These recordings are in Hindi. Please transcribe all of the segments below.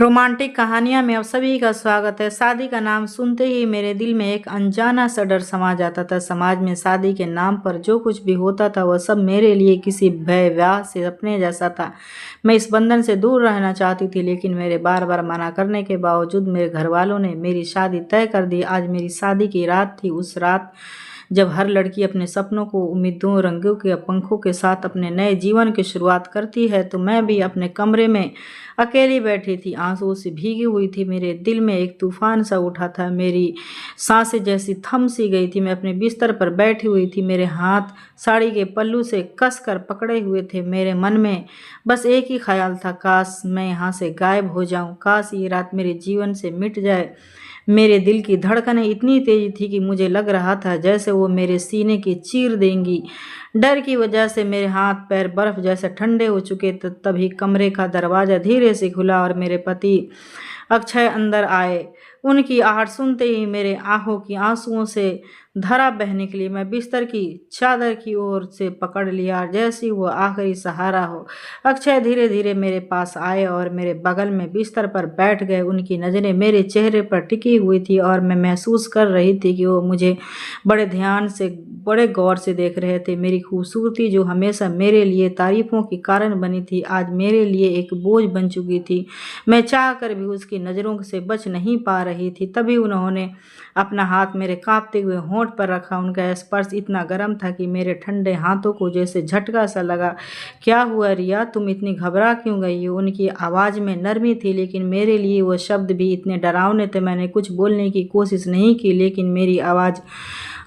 रोमांटिक कहानियाँ में आप सभी का स्वागत है। शादी का नाम सुनते ही मेरे दिल में एक अनजाना सा डर समा जाता था। समाज में शादी के नाम पर जो कुछ भी होता था वह सब मेरे लिए किसी भय व्याह से अपने जैसा था। मैं इस बंधन से दूर रहना चाहती थी, लेकिन मेरे बार बार मना करने के बावजूद मेरे घर वालों ने मेरी शादी तय कर दी। आज मेरी शादी की रात थी। उस रात जब हर लड़की अपने सपनों को उम्मीदों रंगों के पंखों के साथ अपने नए जीवन की शुरुआत करती है, तो मैं भी अपने कमरे में अकेली बैठी थी, आंसुओं से भीगी हुई थी। मेरे दिल में एक तूफान सा उठा था, मेरी सांसें जैसी थम सी गई थी। मैं अपने बिस्तर पर बैठी हुई थी, मेरे हाथ साड़ी के पल्लू से कसकर पकड़े हुए थे। मेरे मन में बस एक ही ख्याल था, काश मैं यहाँ से गायब हो जाऊँ, काश ये रात मेरे जीवन से मिट जाए। मेरे दिल की धड़कनें इतनी तेज थी कि मुझे लग रहा था जैसे वो मेरे सीने की चीर देंगी। डर की वजह से मेरे हाथ पैर बर्फ जैसे ठंडे हो चुके थे। तभी कमरे का दरवाज़ा धीरे से खुला और मेरे पति अक्षय अंदर आए। उनकी आहट सुनते ही मेरे आंखों की आंसुओं से धारा बह निकली। मैं बिस्तर की चादर की ओर से पकड़ लिया जैसी वो आखिरी सहारा हो। अक्षय धीरे धीरे मेरे पास आए और मेरे बगल में बिस्तर पर बैठ गए। उनकी नज़रें मेरे चेहरे पर टिकी हुई थी और मैं महसूस कर रही थी कि वो मुझे बड़े ध्यान से, बड़े गौर से देख रहे थे। मेरी खूबसूरती जो हमेशा मेरे लिए तारीफों की कारण बनी थी, आज मेरे लिए एक बोझ बन चुकी थी। मैं चाह कर भी उसकी नज़रों से बच नहीं पा रही थी। तभी उन्होंने अपना हाथ मेरे कांपते हुए होंठ पर रखा। उनका स्पर्श इतना गर्म था कि मेरे ठंडे हाथों को जैसे झटका सा लगा। क्या हुआ रिया, तुम इतनी घबरा क्यों गई हो? उनकी आवाज़ में नरमी थी, लेकिन मेरे लिए वो शब्द भी इतने डरावने थे। मैंने कुछ बोलने की कोशिश नहीं की, लेकिन मेरी आवाज़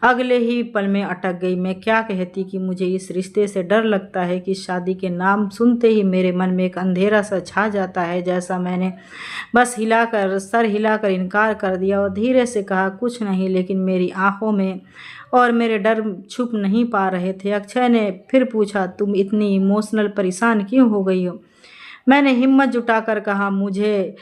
अगले ही पल में अटक गई। मैं क्या कहती कि मुझे इस रिश्ते से डर लगता है कि शादी के नाम सुनते ही मेरे मन में एक अंधेरा सा छा जाता है। जैसा मैंने बस सर हिलाकर इनकार कर दिया और धीरे से कहा, कुछ नहीं। लेकिन मेरी आंखों में और मेरे डर छुप नहीं पा रहे थे। अक्षय ने फिर पूछा, तुम इतनी इमोशनल परेशान क्यों हो गई हो? मैंने हिम्मत जुटाकर कहा, मुझे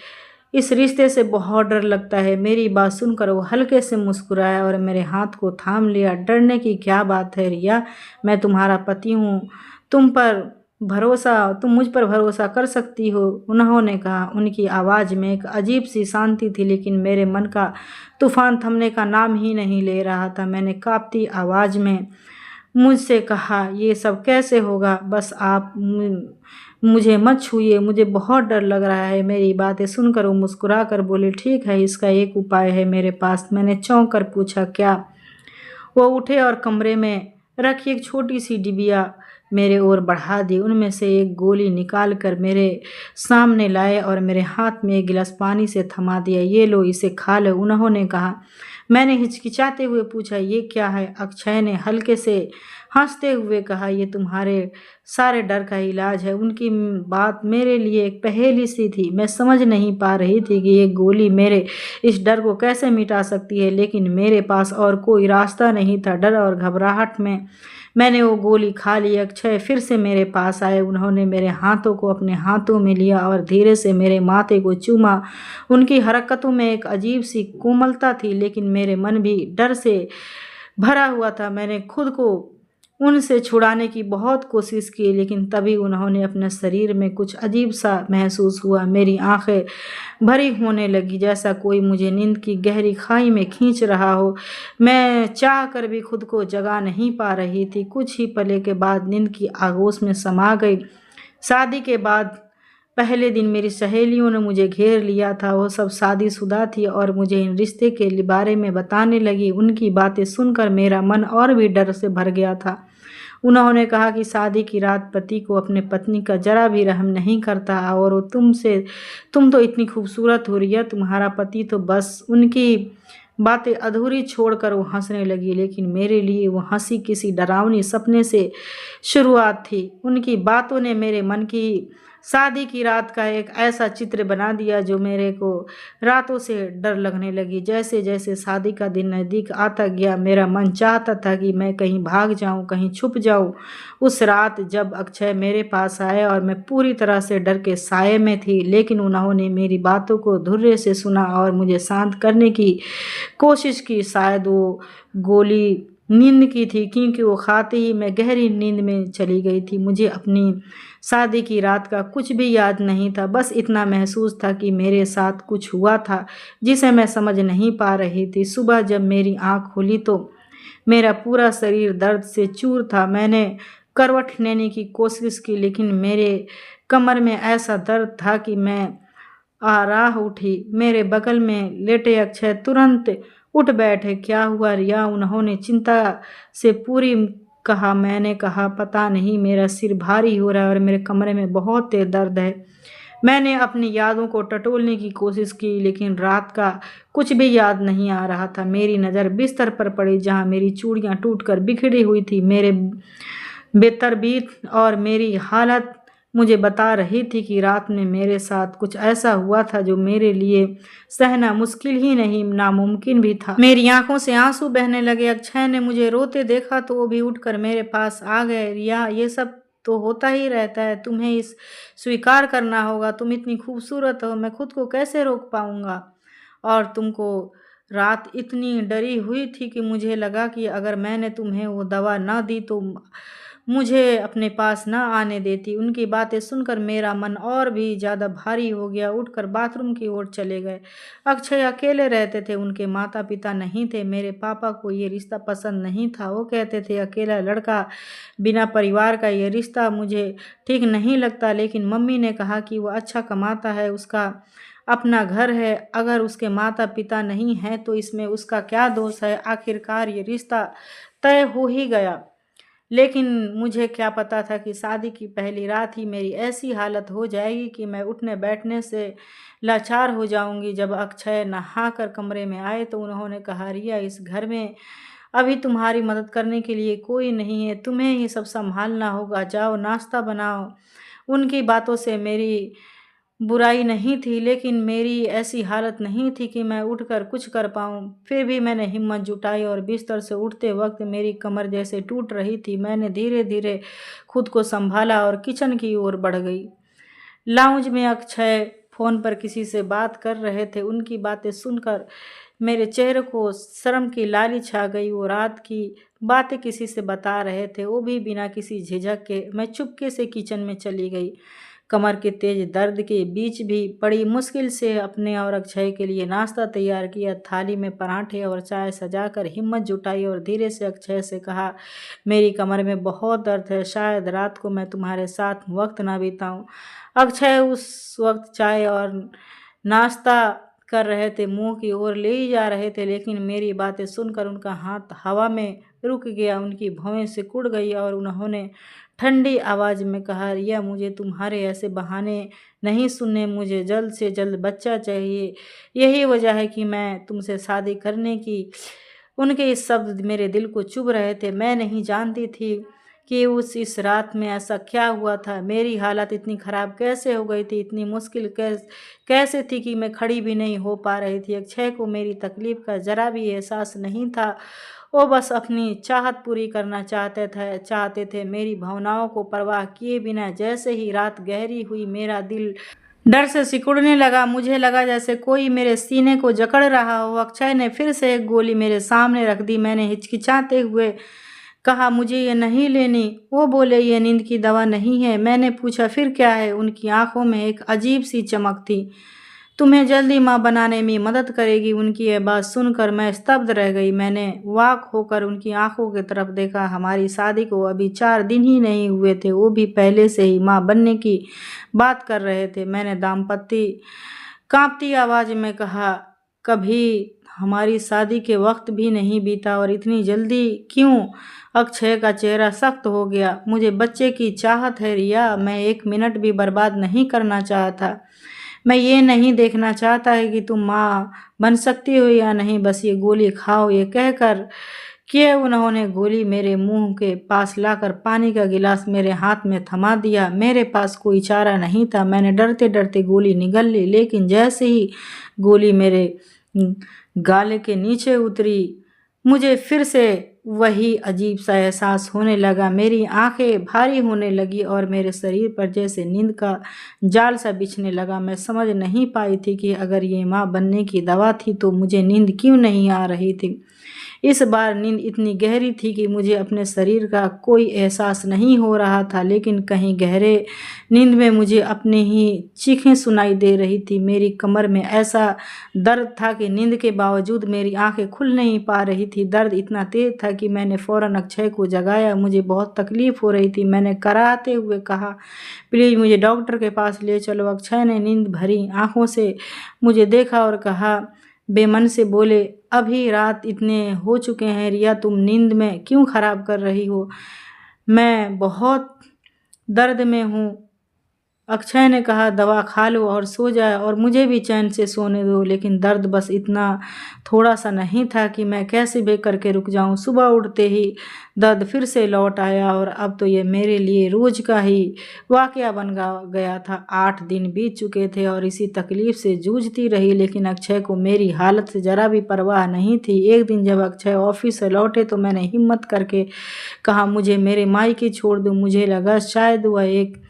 इस रिश्ते से बहुत डर लगता है। मेरी बात सुनकर वो हल्के से मुस्कुराया और मेरे हाथ को थाम लिया। डरने की क्या बात है रिया, मैं तुम्हारा पति हूँ, तुम मुझ पर भरोसा कर सकती हो, उन्होंने कहा। उनकी आवाज़ में एक अजीब सी शांति थी, लेकिन मेरे मन का तूफान थमने का नाम ही नहीं ले रहा था। मैंने कांपती आवाज़ में मुझसे कहा, ये सब कैसे होगा? बस आप मुझे मत छूइए, मुझे बहुत डर लग रहा है। मेरी बातें सुनकर वो मुस्कुरा कर बोले, ठीक है, इसका एक उपाय है मेरे पास। मैंने चौंक कर पूछा, क्या? वो उठे और कमरे में रखी एक छोटी सी डिबिया मेरे ओर बढ़ा दी। उनमें से एक गोली निकाल कर मेरे सामने लाए और मेरे हाथ में एक गिलास पानी से थमा दिया। ये लो, इसे खा लो, उन्होंने कहा। मैंने हिचकिचाते हुए पूछा, ये क्या है? अक्षय ने हल्के से हंसते हुए कहा, ये तुम्हारे सारे डर का इलाज है। उनकी बात मेरे लिए एक पहेली सी थी। मैं समझ नहीं पा रही थी कि ये गोली मेरे इस डर को कैसे मिटा सकती है, लेकिन मेरे पास और कोई रास्ता नहीं था। डर और घबराहट में मैंने वो गोली खा ली। अक्षय फिर से मेरे पास आए। उन्होंने मेरे हाथों को अपने हाथों में लिया और धीरे से मेरे माथे को चूमा। उनकी हरकतों में एक अजीब सी कोमलता थी, लेकिन मेरे मन भी डर से भरा हुआ था। मैंने खुद को उनसे छुड़ाने की बहुत कोशिश की, लेकिन तभी उन्होंने अपने शरीर में कुछ अजीब सा महसूस हुआ। मेरी आंखें भरी होने लगी, जैसा कोई मुझे नींद की गहरी खाई में खींच रहा हो। मैं चाह कर भी खुद को जगा नहीं पा रही थी। कुछ ही पल के बाद नींद की आगोश में समा गई। शादी के बाद पहले दिन मेरी सहेलियों ने मुझे घेर लिया था। वो सब शादीशुदा थी और मुझे इन रिश्ते के बारे में बताने लगी। उनकी बातें सुनकर मेरा मन और भी डर से भर गया था। उन्होंने कहा कि शादी की रात पति को अपने पत्नी का जरा भी रहम नहीं करता और वो तुम तो इतनी खूबसूरत हो रही है, तुम्हारा पति तो बस। उनकी बातें अधूरी छोड़कर वो हंसने लगी, लेकिन मेरे लिए वो हंसी किसी डरावनी सपने से शुरुआत थी। उनकी बातों ने मेरे मन की शादी की रात का एक ऐसा चित्र बना दिया जो मेरे को रातों से डर लगने लगी। जैसे जैसे शादी का दिन नज़दीक आता गया, मेरा मन चाहता था कि मैं कहीं भाग जाऊं, कहीं छुप जाऊं। उस रात जब अक्षय मेरे पास आया और मैं पूरी तरह से डर के साये में थी, लेकिन उन्होंने मेरी बातों को धैर्य से सुना और मुझे शांत करने की कोशिश की। शायद वो गोली नींद की थी, क्योंकि वो खाते ही मैं गहरी नींद में चली गई थी। मुझे अपनी शादी की रात का कुछ भी याद नहीं था, बस इतना महसूस था कि मेरे साथ कुछ हुआ था जिसे मैं समझ नहीं पा रही थी। सुबह जब मेरी आँख खुली तो मेरा पूरा शरीर दर्द से चूर था। मैंने करवट लेने की कोशिश की, लेकिन मेरे कमर में ऐसा दर्द था कि मैं आराह उठी। मेरे बगल में लेटे अक्षय तुरंत उठ बैठे। क्या हुआ रिया? उन्होंने चिंता से पूरी कहा। मैंने कहा, पता नहीं, मेरा सिर भारी हो रहा है और मेरे कमरे में बहुत तेज दर्द है। मैंने अपनी यादों को टटोलने की कोशिश की, लेकिन रात का कुछ भी याद नहीं आ रहा था। मेरी नज़र बिस्तर पर पड़ी, जहाँ मेरी चूड़ियाँ टूटकर बिखरी हुई थी। मेरे बेतरतीब और मेरी हालत मुझे बता रही थी कि रात में मेरे साथ कुछ ऐसा हुआ था जो मेरे लिए सहना मुश्किल ही नहीं, नामुमकिन भी था। मेरी आंखों से आंसू बहने लगे। अक्षय ने मुझे रोते देखा तो वो भी उठकर मेरे पास आ गए। रिया, ये सब तो होता ही रहता है, तुम्हें इस स्वीकार करना होगा। तुम इतनी खूबसूरत हो, मैं खुद को कैसे रोक पाऊंगा? और तुमको रात इतनी डरी हुई थी कि मुझे लगा कि अगर मैंने तुम्हें वो दवा ना दी तो मुझे अपने पास ना आने देती। उनकी बातें सुनकर मेरा मन और भी ज़्यादा भारी हो गया। उठकर बाथरूम की ओर चले गए। अक्षय अकेले रहते थे, उनके माता पिता नहीं थे। मेरे पापा को ये रिश्ता पसंद नहीं था। वो कहते थे अकेला लड़का, बिना परिवार का ये रिश्ता मुझे ठीक नहीं लगता। लेकिन मम्मी ने कहा कि वो अच्छा कमाता है, उसका अपना घर है, अगर उसके माता पिता नहीं हैं तो इसमें उसका क्या दोष है? आखिरकार ये रिश्ता तय हो ही गया। लेकिन मुझे क्या पता था कि शादी की पहली रात ही मेरी ऐसी हालत हो जाएगी कि मैं उठने बैठने से लाचार हो जाऊंगी। जब अक्षय नहाकर कमरे में आए तो उन्होंने कहा, रिया, इस घर में अभी तुम्हारी मदद करने के लिए कोई नहीं है, तुम्हें ही सब संभालना होगा, जाओ नाश्ता बनाओ। उनकी बातों से मेरी बुराई नहीं थी, लेकिन मेरी ऐसी हालत नहीं थी कि मैं उठकर कुछ कर पाऊँ। फिर भी मैंने हिम्मत जुटाई और बिस्तर से उठते वक्त मेरी कमर जैसे टूट रही थी। मैंने धीरे धीरे खुद को संभाला और किचन की ओर बढ़ गई। लाउंज में अक्षय फ़ोन पर किसी से बात कर रहे थे। उनकी बातें सुनकर मेरे चेहरे को शर्म की लाली छा गई। वो रात की बातें किसी से बता रहे थे, वो भी बिना किसी झिझक के। मैं चुपके से किचन में चली गई। कमर के तेज दर्द के बीच भी बड़ी मुश्किल से अपने और अक्षय के लिए नाश्ता तैयार किया। थाली में पराठे और चाय सजाकर हिम्मत जुटाई और धीरे से अक्षय से कहा, मेरी कमर में बहुत दर्द है, शायद रात को मैं तुम्हारे साथ वक्त ना बिताऊं। अक्षय उस वक्त चाय और नाश्ता कर रहे थे, मुंह की ओर ले ही जा रहे थे, लेकिन मेरी बातें सुनकर उनका हाथ हवा में रुक गया। उनकी भौहें सिकुड़ गई और उन्होंने ठंडी आवाज़ में कहा, रिया, मुझे तुम्हारे ऐसे बहाने नहीं सुनने, मुझे जल्द से जल्द बच्चा चाहिए। यही वजह है कि मैं तुमसे शादी करने की। उनके इस शब्द मेरे दिल को चुभ रहे थे। मैं नहीं जानती थी कि इस रात में ऐसा क्या हुआ था। मेरी हालत इतनी ख़राब कैसे हो गई थी, इतनी मुश्किल कैसे थी कि मैं खड़ी भी नहीं हो पा रही थी। अक्षय को मेरी तकलीफ़ का ज़रा भी एहसास नहीं था। वो बस अपनी चाहत पूरी करना चाहते थे, मेरी भावनाओं को परवाह किए बिना। जैसे ही रात गहरी हुई मेरा दिल डर से सिकुड़ने लगा। मुझे लगा जैसे कोई मेरे सीने को जकड़ रहा हो। अक्षय ने फिर से एक गोली मेरे सामने रख दी। मैंने हिचकिचाते हुए कहा, मुझे ये नहीं लेनी। वो बोले, ये नींद की दवा नहीं है। मैंने पूछा, फिर क्या है? उनकी आंखों में एक अजीब सी चमक थी। तुम्हें जल्दी माँ बनाने में मदद करेगी। उनकी यह बात सुनकर मैं स्तब्ध रह गई। मैंने वाक होकर उनकी आंखों की तरफ देखा। हमारी शादी को अभी 4 दिन ही नहीं हुए थे, वो भी पहले से ही माँ बनने की बात कर रहे थे। मैंने दाम्पत्य कांपती आवाज़ में कहा, कभी हमारी शादी के वक्त भी नहीं बीता और इतनी जल्दी क्यों? अक्षय का चेहरा सख्त हो गया। मुझे बच्चे की चाहत है रिया, मैं 1 मिनट भी बर्बाद नहीं करना चाहता। मैं ये नहीं देखना चाहता है कि तुम माँ बन सकती हो या नहीं, बस ये गोली खाओ। ये कहकर कि उन्होंने गोली मेरे मुंह के पास लाकर पानी का गिलास मेरे हाथ में थमा दिया। मेरे पास कोई चारा नहीं था। मैंने डरते डरते गोली निगल ली, लेकिन जैसे ही गोली मेरे गाले के नीचे उतरी, मुझे फिर से वही अजीब सा एहसास होने लगा। मेरी आंखें भारी होने लगी और मेरे शरीर पर जैसे नींद का जाल सा बिछने लगा। मैं समझ नहीं पाई थी कि अगर ये माँ बनने की दवा थी तो मुझे नींद क्यों नहीं आ रही थी। इस बार नींद इतनी गहरी थी कि मुझे अपने शरीर का कोई एहसास नहीं हो रहा था, लेकिन कहीं गहरे नींद में मुझे अपनी ही चीखें सुनाई दे रही थी। मेरी कमर में ऐसा दर्द था कि नींद के बावजूद मेरी आंखें खुल नहीं पा रही थी। दर्द इतना तेज था कि मैंने फौरन अक्षय को जगाया। मुझे बहुत तकलीफ हो रही थी। मैंने कराहते हुए कहा, प्लीज़ मुझे डॉक्टर के पास ले चलो। अक्षय ने नींद भरी आंखों से मुझे देखा और कहा, बेमन से बोले, अभी रात इतने हो चुके हैं रिया, तुम नींद में क्यों खराब कर रही हो? मैं बहुत दर्द में हूँ। अक्षय ने कहा, दवा खा लो और सो जाए और मुझे भी चैन से सोने दो। लेकिन दर्द बस इतना थोड़ा सा नहीं था कि मैं कैसे भी करके रुक जाऊं। सुबह उठते ही दर्द फिर से लौट आया और अब तो ये मेरे लिए रोज का ही वाकया बन गया था। 8 दिन बीत चुके थे और इसी तकलीफ से जूझती रही, लेकिन अक्षय को मेरी हालत से जरा भी परवाह नहीं थी। एक दिन जब अक्षय ऑफिस से लौटे तो मैंने हिम्मत करके कहा, मुझे मेरे मायके छोड़ दो। मुझे लगा शायद वह एक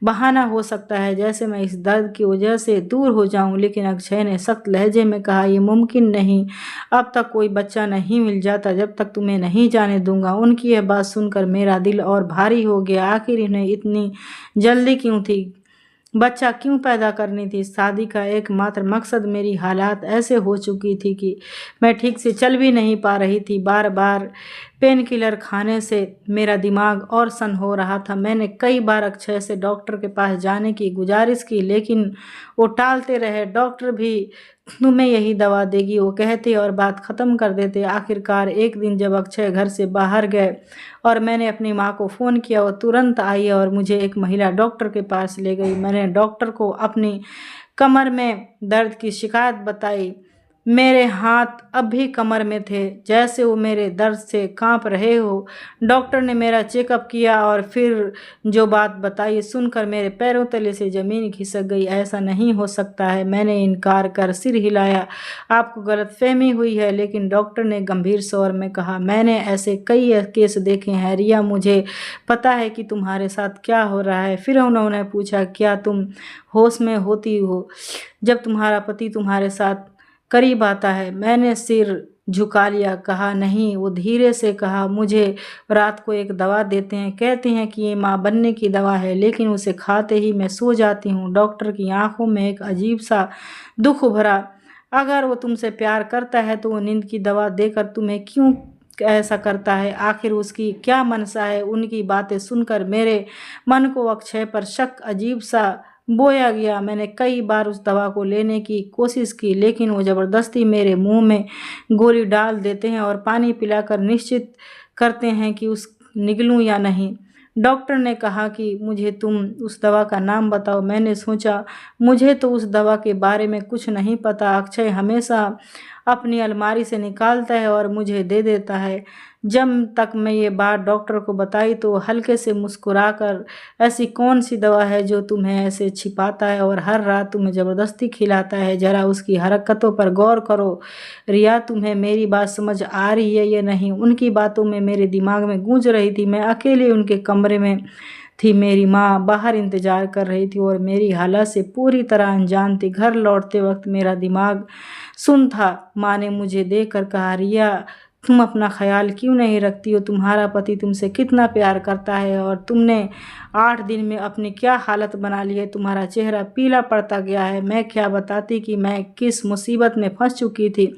बहाना हो सकता है, जैसे मैं इस दर्द की वजह से दूर हो जाऊं। लेकिन अक्षय ने सख्त लहजे में कहा, यह मुमकिन नहीं, अब तक कोई बच्चा नहीं मिल जाता जब तक तुम्हें नहीं जाने दूंगा। उनकी यह बात सुनकर मेरा दिल और भारी हो गया। आखिर इन्हें इतनी जल्दी क्यों थी? बच्चा क्यों पैदा करनी थी? शादी का एकमात्र मकसद। मेरी हालात ऐसे हो चुकी थी कि मैं ठीक से चल भी नहीं पा रही थी। बार बार पेन किलर खाने से मेरा दिमाग और सन हो रहा था। मैंने कई बार अक्षय से डॉक्टर के पास जाने की गुजारिश की, लेकिन वो टालते रहे। डॉक्टर भी तुम्हें यही दवा देगी वो कहते और बात ख़त्म कर देते। आखिरकार एक दिन जब अक्षय घर से बाहर गए और मैंने अपनी माँ को फ़ोन किया, वो तुरंत आई और मुझे एक महिला डॉक्टर के पास ले गई। मैंने डॉक्टर को अपनी कमर में दर्द की शिकायत बताई। मेरे हाथ अब भी कमर में थे, जैसे वो मेरे दर्द से कांप रहे हो। डॉक्टर ने मेरा चेकअप किया और फिर जो बात बताई सुनकर मेरे पैरों तले से ज़मीन खिसक गई। ऐसा नहीं हो सकता है, मैंने इनकार कर सिर हिलाया। आपको गलतफहमी हुई है। लेकिन डॉक्टर ने गंभीर स्वर में कहा, मैंने ऐसे कई केस देखे हैं रिया, मुझे पता है कि तुम्हारे साथ क्या हो रहा है। फिर उन्होंने पूछा, क्या तुम होश में होती हो जब तुम्हारा पति तुम्हारे साथ करीब आता है? मैंने सिर झुका लिया। कहा, नहीं। वो धीरे से कहा, मुझे रात को एक दवा देते हैं, कहते हैं कि ये माँ बनने की दवा है, लेकिन उसे खाते ही मैं सो जाती हूँ। डॉक्टर की आंखों में एक अजीब सा दुख उभरा। अगर वो तुमसे प्यार करता है तो वो नींद की दवा देकर तुम्हें क्यों ऐसा करता है? आखिर उसकी क्या मनसा है? उनकी बातें सुनकर मेरे मन को अक्षय पर शक अजीब सा बोया गया। मैंने कई बार उस दवा को लेने की कोशिश की, लेकिन वो ज़बरदस्ती मेरे मुंह में गोली डाल देते हैं और पानी पिलाकर निश्चित करते हैं कि उस निगलूं या नहीं। डॉक्टर ने कहा कि मुझे तुम उस दवा का नाम बताओ। मैंने सोचा, मुझे तो उस दवा के बारे में कुछ नहीं पता। अक्षय हमेशा अपनी अलमारी से निकालता है और मुझे दे देता है। जब तक मैं ये बात डॉक्टर को बताई तो हल्के से मुस्कुराकर, ऐसी कौन सी दवा है जो तुम्हें ऐसे छिपाता है और हर रात तुम्हें ज़बरदस्ती खिलाता है? ज़रा उसकी हरकतों पर गौर करो रिया, तुम्हें मेरी बात समझ आ रही है या नहीं? उनकी बातों में मेरे दिमाग में गूंज रही थी। मैं अकेले उनके कमरे में थी। मेरी माँ बाहर इंतज़ार कर रही थी और मेरी हालत से पूरी तरह अनजान थी। घर लौटते वक्त मेरा दिमाग सुन था। माँ ने मुझे देखकर कहा, रिया, तुम अपना ख्याल क्यों नहीं रखती हो? तुम्हारा पति तुमसे कितना प्यार करता है और तुमने 8 दिन में अपनी क्या हालत बना ली है? तुम्हारा चेहरा पीला पड़ता गया है। मैं क्या बताती कि मैं किस मुसीबत में फंस चुकी थी।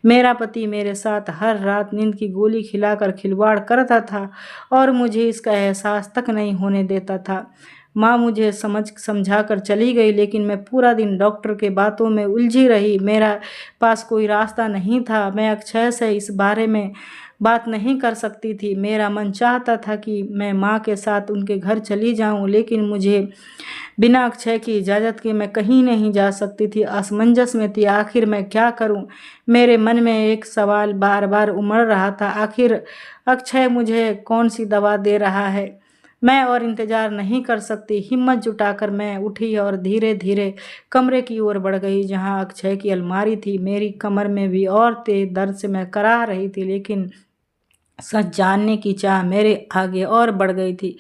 मेरा पति मेरे साथ हर रात नींद की गोली खिलाकर खिलवाड़ करता था और मुझे इसका एहसास तक नहीं होने देता था। माँ मुझे समझा कर चली गई, लेकिन मैं पूरा दिन डॉक्टर के बातों में उलझी रही। मेरा पास कोई रास्ता नहीं था। मैं अक्षय से इस बारे में बात नहीं कर सकती थी। मेरा मन चाहता था कि मैं माँ के साथ उनके घर चली जाऊं, लेकिन मुझे बिना अक्षय की इजाज़त के मैं कहीं नहीं जा सकती थी। असमंजस में थी, आखिर मैं क्या करूं? मेरे मन में एक सवाल बार बार उमड़ रहा था, आखिर अक्षय मुझे कौन सी दवा दे रहा है? मैं और इंतज़ार नहीं कर सकती। हिम्मत जुटाकर मैं उठी और धीरे धीरे कमरे की ओर बढ़ गई जहां अक्षय की अलमारी थी। मेरी कमर में भी और तेज दर्द से मैं कराह रही थी, लेकिन सच जानने की चाह मेरे आगे और बढ़ गई थी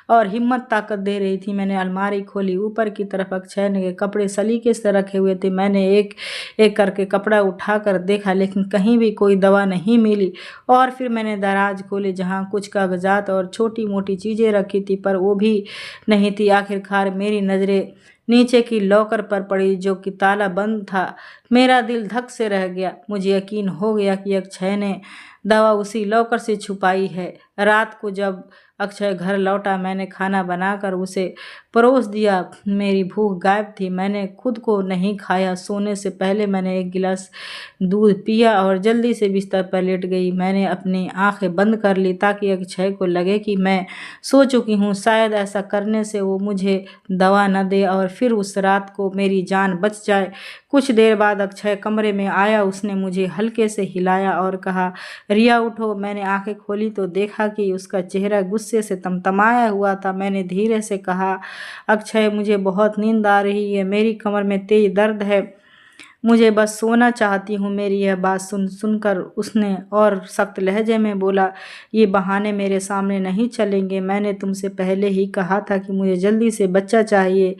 और हिम्मत ताकत दे रही थी। मैंने अलमारी खोली। ऊपर की तरफ अक्षय के कपड़े सलीके से रखे हुए थे। मैंने एक एक करके कपड़ा उठाकर देखा, लेकिन कहीं भी कोई दवा नहीं मिली। और फिर मैंने दराज खोले जहाँ कुछ कागजात और छोटी मोटी चीज़ें रखी थी, पर वो भी नहीं थी। आखिरकार मेरी नज़रें नीचे की लॉकर पर पड़ी, जो कि ताला बंद था। मेरा दिल धक से रह गया। मुझे यकीन हो गया कि अक्षय ने दवा उसी लॉकर से छुपाई है। रात को जब अक्षय घर लौटा, मैंने खाना बनाकर उसे परोस दिया। मेरी भूख गायब थी। मैंने खुद को नहीं खाया। सोने से पहले मैंने एक गिलास दूध पिया और जल्दी से बिस्तर पर लेट गई। मैंने अपनी आंखें बंद कर ली ताकि अक्षय को लगे कि मैं सो चुकी हूँ। शायद ऐसा करने से वो मुझे दवा न दे और फिर उस रात को मेरी जान बच जाए। कुछ देर बाद अक्षय कमरे में आया। उसने मुझे हल्के से हिलाया और कहा, रिया उठो। मैंने आंखें खोली तो देखा कि उसका चेहरा गुस्से से तमतमाया हुआ था। मैंने धीरे से कहा, अक्षय मुझे बहुत नींद आ रही है। मेरी कमर में तेज दर्द है। मुझे बस सोना चाहती हूँ। मेरी यह बात सुनकर उसने और सख्त लहजे में बोला, ये बहाने मेरे सामने नहीं चलेंगे। मैंने तुमसे पहले ही कहा था कि मुझे जल्दी से बच्चा चाहिए।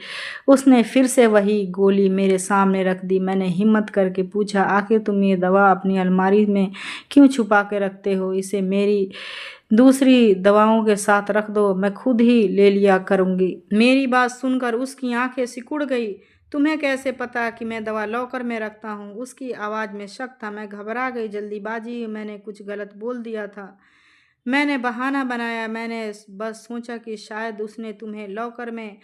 उसने फिर से वही गोली मेरे सामने रख दी। मैंने हिम्मत करके पूछा, आखिर तुम ये दवा अपनी अलमारी में क्यों छुपा के रखते हो? इसे मेरी दूसरी दवाओं के साथ रख दो, मैं खुद ही ले लिया करूँगी। मेरी बात सुनकर उसकी आंखें सिकुड़ गई। तुम्हें कैसे पता कि मैं दवा लॉकर में रखता हूँ? उसकी आवाज़ में शक था। मैं घबरा गई। जल्दीबाजी में मैंने कुछ गलत बोल दिया था। मैंने बहाना बनाया। मैंने बस सोचा कि शायद उसने तुम्हें लॉकर में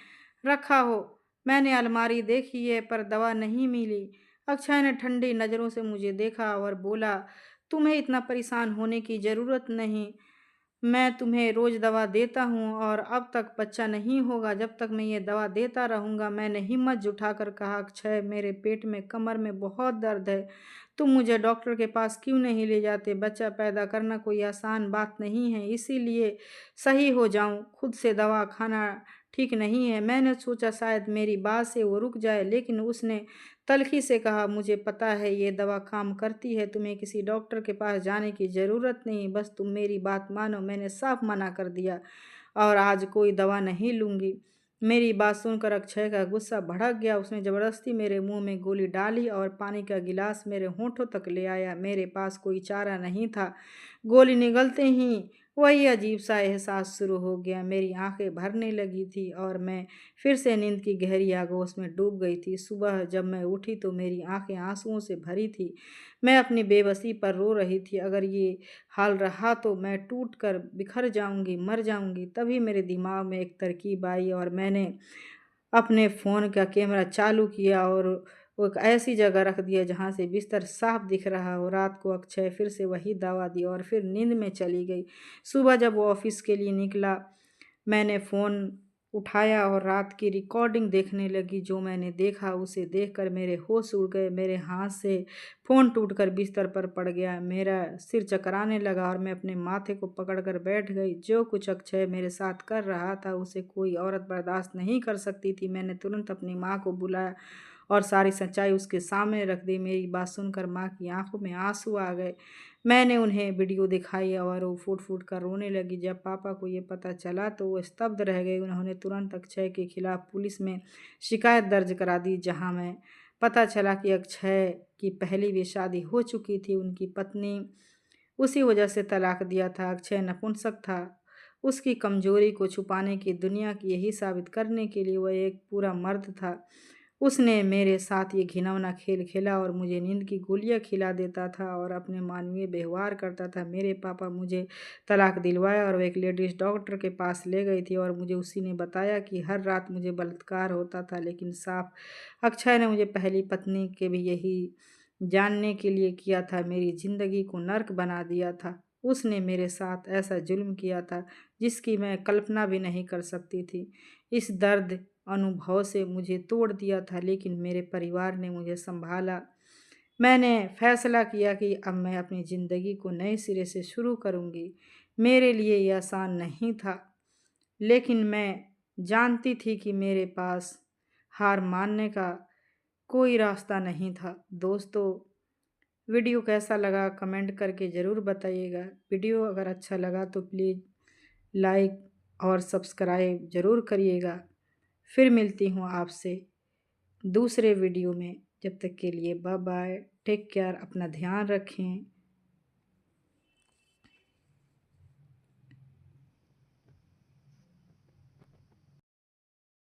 रखा हो। मैंने अलमारी देखी है पर दवा नहीं मिली। अक्षय ने ठंडी नज़रों से मुझे देखा और बोला, तुम्हें इतना परेशान होने की ज़रूरत नहीं। मैं तुम्हें रोज़ दवा देता हूँ और अब तक बच्चा नहीं होगा। जब तक मैं ये दवा देता रहूँगा। मैंने हिम्मत जुटाकर कहा, अक्षय मेरे पेट में कमर में बहुत दर्द है। तुम मुझे डॉक्टर के पास क्यों नहीं ले जाते? बच्चा पैदा करना कोई आसान बात नहीं है। इसीलिए सही हो जाऊँ खुद से दवा खाना ठीक नहीं है। मैंने सोचा शायद मेरी बात से वो रुक जाए, लेकिन उसने तल्खी से कहा, मुझे पता है ये दवा काम करती है। तुम्हें किसी डॉक्टर के पास जाने की ज़रूरत नहीं, बस तुम मेरी बात मानो। मैंने साफ मना कर दिया और आज कोई दवा नहीं लूँगी। मेरी बात सुनकर अक्षय का गुस्सा भड़क गया। उसने ज़बरदस्ती मेरे मुंह में गोली डाली और पानी का गिलास मेरे होंठों तक ले आया। मेरे पास कोई चारा नहीं था। गोली निगलते ही वही अजीब सा एहसास शुरू हो गया। मेरी आंखें भरने लगी थी और मैं फिर से नींद की गहरी आगोश में डूब गई थी। सुबह जब मैं उठी तो मेरी आंखें आंसुओं से भरी थी। मैं अपनी बेबसी पर रो रही थी। अगर ये हाल रहा तो मैं टूट कर बिखर जाऊंगी, मर जाऊंगी। तभी मेरे दिमाग में एक तरकीब आई और मैंने अपने फ़ोन का कैमरा चालू किया और वो एक ऐसी जगह रख दिया जहाँ से बिस्तर साफ दिख रहा हो। रात को अक्षय फिर से वही दवा दी और फिर नींद में चली गई। सुबह जब वो ऑफिस के लिए निकला, मैंने फ़ोन उठाया और रात की रिकॉर्डिंग देखने लगी। जो मैंने देखा उसे देखकर मेरे होश उड़ गए। मेरे हाथ से फ़ोन टूटकर बिस्तर पर पड़ गया। मेरा सिर चकराने लगा और मैं अपने माथे को पकड़कर बैठ गई। जो कुछ अक्षय मेरे साथ कर रहा था उसे कोई औरत बर्दाश्त नहीं कर सकती थी। मैंने तुरंत अपनी माँ को बुलाया और सारी सच्चाई उसके सामने रख दी। मेरी बात सुनकर माँ की आंखों में आंसू आ गए। मैंने उन्हें वीडियो दिखाई और वो फूट फूट कर रोने लगी। जब पापा को ये पता चला तो वो स्तब्ध रह गए। उन्होंने तुरंत अक्षय के खिलाफ पुलिस में शिकायत दर्ज करा दी, जहां में पता चला कि अक्षय की पहली भी शादी हो चुकी थी। उनकी पत्नी उसी वजह से तलाक दिया था। अक्षय नपुंसक था। उसकी कमजोरी को छुपाने की, दुनिया की यही साबित करने के लिए वह एक पूरा मर्द था। उसने मेरे साथ ये घिनौना खेल खेला और मुझे नींद की गोलियां खिला देता था और अपने मानवीय व्यवहार करता था। मेरे पापा मुझे तलाक दिलवाया और वह एक लेडीज डॉक्टर के पास ले गई थी और मुझे उसी ने बताया कि हर रात मुझे बलात्कार होता था। लेकिन साफ अक्षय ने मुझे पहली पत्नी के भी यही जानने के लिए किया था। मेरी ज़िंदगी को नर्क बना दिया था। उसने मेरे साथ ऐसा जुल्म किया था जिसकी मैं कल्पना भी नहीं कर सकती थी। इस दर्द अनुभव से मुझे तोड़ दिया था, लेकिन मेरे परिवार ने मुझे संभाला। मैंने फैसला किया कि अब मैं अपनी ज़िंदगी को नए सिरे से शुरू करूँगी। मेरे लिए यह आसान नहीं था, लेकिन मैं जानती थी कि मेरे पास हार मानने का कोई रास्ता नहीं था। दोस्तों, वीडियो कैसा लगा कमेंट करके ज़रूर बताइएगा। वीडियो अगर अच्छा लगा तो प्लीज़ लाइक और सब्सक्राइब ज़रूर करिएगा। फिर मिलती हूँ आपसे दूसरे वीडियो में। जब तक के लिए बाय बाय, टेक केयर, अपना ध्यान रखें।